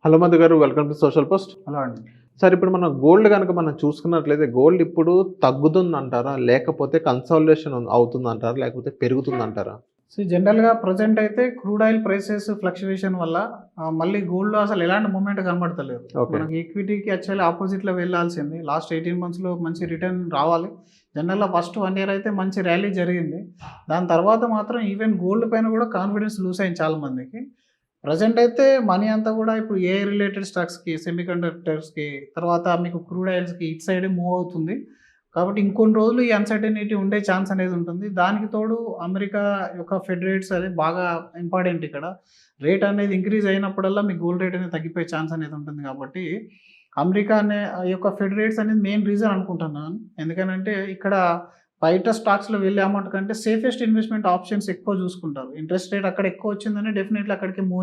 Hello Madhu గారు, welcome to social post. Hello అండి. Sir, ఇప్పుడు మనం గోల్డ్ కనుక మనం చూసుకున్నట్లయితే గోల్డ్ ఇప్పుడు తగ్గుతుందంటారా? లేకపోతే కన్సాలిడేషన్ అవుతుందంటారా? లేకపోతే పెరుగుతుందంటారా? జనరల్‌గా ప్రెజెంట్ అయితే క్రూడ్ ఆయిల్ ప్రైసెస్ ఫ్లక్చుయేషన్ వల్ల మళ్ళీ గోల్డ్‌లో అసలు ఎలాంటి మూవ్‌మెంట్ కనబడతలేదు. ఓకే. మనకి ఈక్విటీకి యాక్చువల్లీ ఆపోజిట్‌లో వెళ్ళాల్సింది. లాస్ట్ 18 మంత్స్‌లో మంచి రిటర్న్ రావాలి. జనరల్‌గా ఫస్ట్ 1 ఇయర్ అయితే మంచి ర్యాలీ జరిగింది. దాని తర్వాత మాత్రం ఈవెన్ గోల్డ్ పైన కూడా కాన్ఫిడెన్స్ లూజ్ అయింది చాలా మందికి. ప్రెజెంట్ అయితే మనీ అంతా కూడా ఇప్పుడు ఏఐ రిలేటెడ్ స్టాక్స్‌కి, సెమీకండక్టర్స్‌కి, తర్వాత మీకు క్రూడ్ ఆయిల్స్‌కి ఇటు సైడే మూవ్ అవుతుంది. కాబట్టి ఇంకొన్ని రోజులు ఈ అన్‌సర్టెనిటీ ఉండే ఛాన్స్ అనేది ఉంటుంది. దానికి తోడు అమెరికా యొక్క ఫెడ్ రేట్స్ అది బాగా ఇంపార్టెంట్ ఇక్కడ. రేట్ అనేది ఇంక్రీజ్ అయినప్పుడల్లా మీకు గోల్డ్ రేట్ అనేది తగ్గిపోయే ఛాన్స్ అనేది ఉంటుంది కాబట్టి, అమెరికా అనే ఆ యొక్క ఫెడ్ రేట్స్ అనేది మెయిన్ రీజన్ అనుకుంటున్నాను. ఎందుకనంటే ఇక్కడ బయట స్టాక్స్‌లో వెళ్ళే అమౌంట్ కంటే సేఫెస్ట్ ఇన్వెస్ట్‌మెంట్ ఆప్షన్స్ ఎక్కువ చూసుకుంటారు. ఇంట్రెస్ట్ రేట్ అక్కడ ఎక్కువ వచ్చిందని డెఫినెట్‌లీ అక్కడికి మూవ్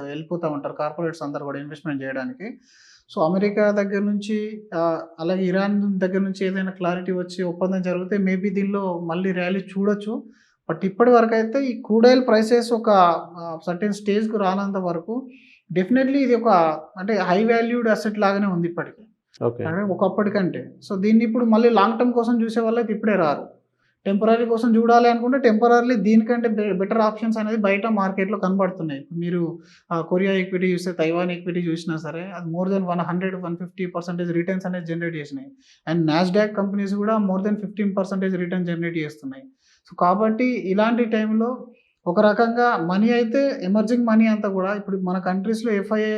వెళ్ళిపోతా ఉంటారు కార్పొరేట్స్ అందరూ కూడా ఇన్వెస్ట్‌మెంట్ చేయడానికి. సో, అమెరికా దగ్గర నుంచి అలాగే ఇరాన్ దగ్గర నుంచి ఏదైనా క్లారిటీ వచ్చి ఒప్పందం జరిగితే మేబీ దీనిలో మళ్ళీ ర్యాలీ చూడొచ్చు. బట్ ఇప్పటి వరకైతే ఈ క్రూడ్ ఆయిల్ ప్రైసెస్ ఒక సర్టెన్ స్టేజ్‌కి రానంత వరకు డెఫినెట్‌లీ ఇది ఒక అంటే హై వాల్యూడ్ అసెట్ లాగానే ఉంది ఇప్పటికి. ఓకే. అంటే ఒకప్పటికంటే. సో, దీన్ని ఇప్పుడు మళ్ళీ లాంగ్ టర్మ్ కోసం చూసే వాళ్ళైతే ఇప్పుడే రారు. టెంపరరీ కోసం చూడాలి అనుకుంటే టెంపరరీలీ దీనికంటే బెటర్ ఆప్షన్స్ అనేది బయట మార్కెట్‌లో కనబడుతున్నాయి. మీరు కొరియా ఈక్విటీ చూస్తే, తైవాన్ ఈక్విటీ చూసినా సరే అది మోర్ దెన్ 100, 150% రిటర్న్స్ అనేది జనరేట్ చేసినాయి. అండ్ నాస్డాక్ కంపెనీస్ కూడా మోర్ దెన్ 15% రిటర్న్ జనరేట్ చేస్తున్నాయి. సో, కాబట్టి ఇలాంటి టైంలో ఒక రకంగా మనీ అయితే ఎమర్జింగ్ మనీ అంతా కూడా ఇప్పుడు మన కంట్రీస్‌లో ఎఫ్ఐఐ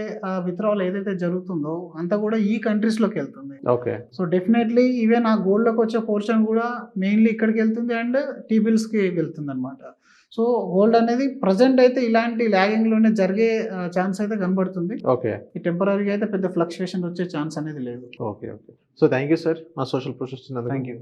విత్‌డ్రావల్ ఏదైతే జరుగుతుందో అంతా కూడా ఈ కంట్రీస్‌లోకెళ్తుంది. ఓకే. సో, డెఫినెట్‌లీ ఈవెన్ ఆ గోల్డ్‌లోకొచ్చే పోర్షన్ గూడా మెయిన్‌లీ ఇక్కడికెళ్తుంది అండ్ టీ బిల్స్‌కి వెళ్తుందనమాట. సో, గోల్డ్ అనేది ప్రెజెంట్ అయితే ఇలాంటి లాగింగ్‌లోనే జరిగే ఛాన్స్ అయితే కనబడుతుంది. ఓకే. ఈ టెంపరరీగా అయితే పెద్ద ఫ్లక్చుయేషన్ వచ్చే ఛాన్స్ అనేది లేదు. Okay. Okay. So, thank you sir మా సోషల్ పోస్ట్ ఇచ్చినందుకు. Thank you.